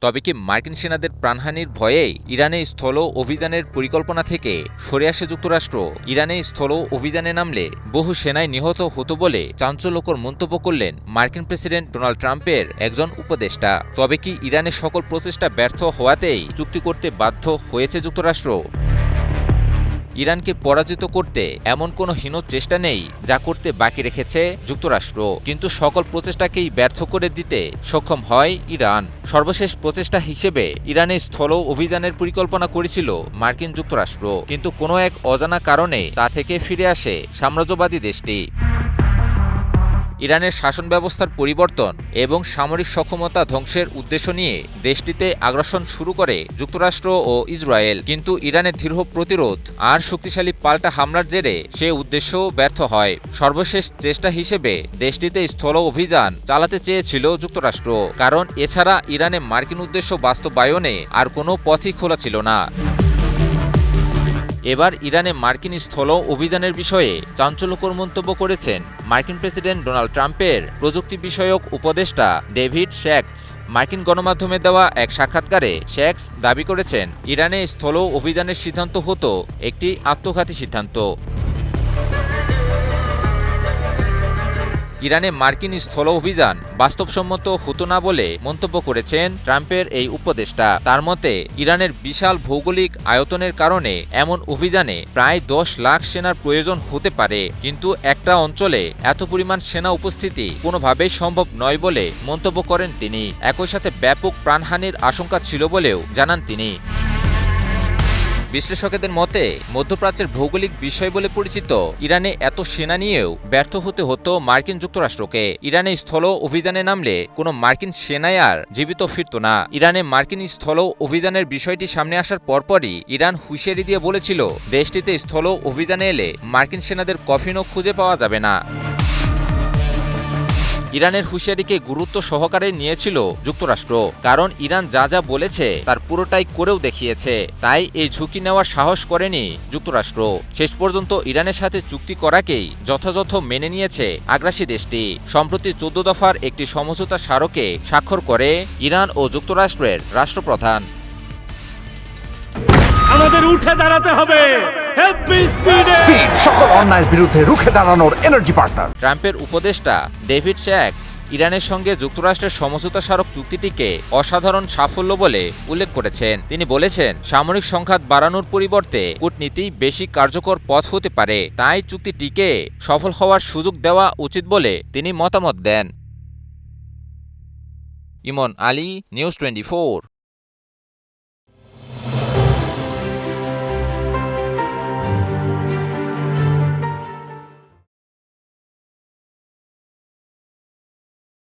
তবে কি মার্কিন সেনাদের প্রাণহানির ভয়ে ইরানে স্থল অভিযানের পরিকল্পনা থেকে সরে আসে যুক্তরাষ্ট্র? ইরানে স্থল অভিযানে নামলে বহু সেনাই নিহত হতো বলে চাঞ্চল্যকর মন্তব্য করলেন মার্কিন প্রেসিডেন্ট ডোনাল্ড ট্রাম্পের একজন উপদেষ্টা। তবে কি ইরানের সকল প্রচেষ্টা ব্যর্থ হওয়াতেই চুক্তি করতে বাধ্য হয়েছে যুক্তরাষ্ট্র? ইরানকে পরাজিত করতে এমন কোনো হীন চেষ্টা নেই যা করতে বাকি রেখেছে যুক্তরাষ্ট্র, কিন্তু সকল প্রচেষ্টাকেই ব্যর্থ করে দিতে সক্ষম হয় ইরান। সর্বশেষ প্রচেষ্টা হিসেবে ইরানে স্থল অভিযানের পরিকল্পনা করেছিল মার্কিন যুক্তরাষ্ট্র, কিন্তু কোনো এক অজানা কারণে তা থেকে ফিরে আসে সাম্রাজ্যবাদী দেশটি। ইরানের শাসন ব্যবস্থার পরিবর্তন এবং সামরিক সক্ষমতা ধ্বংসের উদ্দেশ্য নিয়ে দেশটিতে আগ্রাসন শুরু করে যুক্তরাষ্ট্র ও ইসরায়েল, কিন্তু ইরানের দৃঢ় প্রতিরোধ আর শক্তিশালী পাল্টা হামলার জেরে সে উদ্দেশ্য ব্যর্থ হয়। সর্বশেষ চেষ্টা হিসেবে দেশটিতে স্থল অভিযান চালাতে চেয়েছিল যুক্তরাষ্ট্র, কারণ এছাড়া ইরানে মার্কিন উদ্দেশ্য বাস্তবায়নে আর কোনো পথই খোলা ছিল না। এবার ইরানে মার্কিন স্থল অভিযানের বিষয়ে চাঞ্চল্যকর মন্তব্য করেছেন মার্কিন প্রেসিডেন্ট ডোনাল্ড ট্রাম্পের প্রযুক্তি বিষয়ক উপদেষ্টা ডেভিড শ্যাক্স। মার্কিন গণমাধ্যমে দেওয়া এক সাক্ষাৎকারে শ্যাক্স দাবি করেছেন, ইরানে স্থল অভিযানের সিদ্ধান্ত হতো একটি আত্মঘাতী সিদ্ধান্ত। ইরানে মার্কিন স্থল অভিযান বাস্তবসম্মত হতো না বলে মন্তব্য করেছেন ট্রাম্পের এই উপদেষ্টা। তার মতে, ইরানের বিশাল ভৌগোলিক আয়তনের কারণে এমন অভিযানে প্রায় 10 লাখ সেনার প্রয়োজন হতে পারে, কিন্তু একটা অঞ্চলে এত পরিমাণ সেনা উপস্থিতি কোনোভাবেই সম্ভব নয় বলে মন্তব্য করেন তিনি। একই সাথে ব্যাপক প্রাণহানির আশঙ্কা ছিল বলেও জানান তিনি। বিশ্লেষকদের মতে, মধ্যপ্রাচ্যের ভৌগোলিক বিষয় বলে পরিচিত ইরানে এত সেনা নিয়েও ব্যর্থ হতে হতো মার্কিন যুক্তরাষ্ট্রকে। ইরানে স্থল অভিযানে নামলে কোনো মার্কিন সেনাই আর জীবিত ফিরত না। ইরানে মার্কিন স্থল অভিযানের বিষয়টি সামনে আসার পরপরই ইরান হুঁশিয়ারি দিয়ে বলেছিল, দেশটিতে স্থল অভিযানে এলে মার্কিন সেনাদের কফিনও খুঁজে পাওয়া যাবে না। ইরানের হুঁশিয়ারিকে গুরুত্ব সহকারে নিয়েছিল যুক্তরাষ্ট্র, কারণ ইরান যা যা বলেছে তার পুরোটাই করেও দেখিয়েছে। তাই এই ঝুঁকি নেওয়ার সাহস করেনি যুক্তরাষ্ট্র। শেষ পর্যন্ত ইরানের সাথে চুক্তি করাকেই যথাযথ মেনে নিয়েছে আগ্রাসী দেশটি। সম্প্রতি 14 দফার একটি সমঝোতা স্মারকে স্বাক্ষর করে ইরান ও যুক্তরাষ্ট্রের রাষ্ট্রপ্রধান। আমাদের উঠে দাঁড়াতে হবে, স্পিড সকল অন্যায়ের বিরুদ্ধে রুখে দাঁড়ানোর এনার্জি পার্টনার। ট্রাম্পের উপদেষ্টা ডেভিড শ্যাক্স ইরানের সঙ্গে যুক্তরাষ্ট্রের সমঝোতা স্মারক চুক্তিটিকে অসাধারণ সাফল্য বলে উল্লেখ করেছেন। তিনি বলেছেন, সামরিক সংঘাত বাড়ানোর পরিবর্তে কূটনীতি বেশি কার্যকর পথ হতে পারে, তাই চুক্তিটিকে সফল হওয়ার সুযোগ দেওয়া উচিত বলে তিনি মতামত দেন। ইমন আলী, নিউজ 24।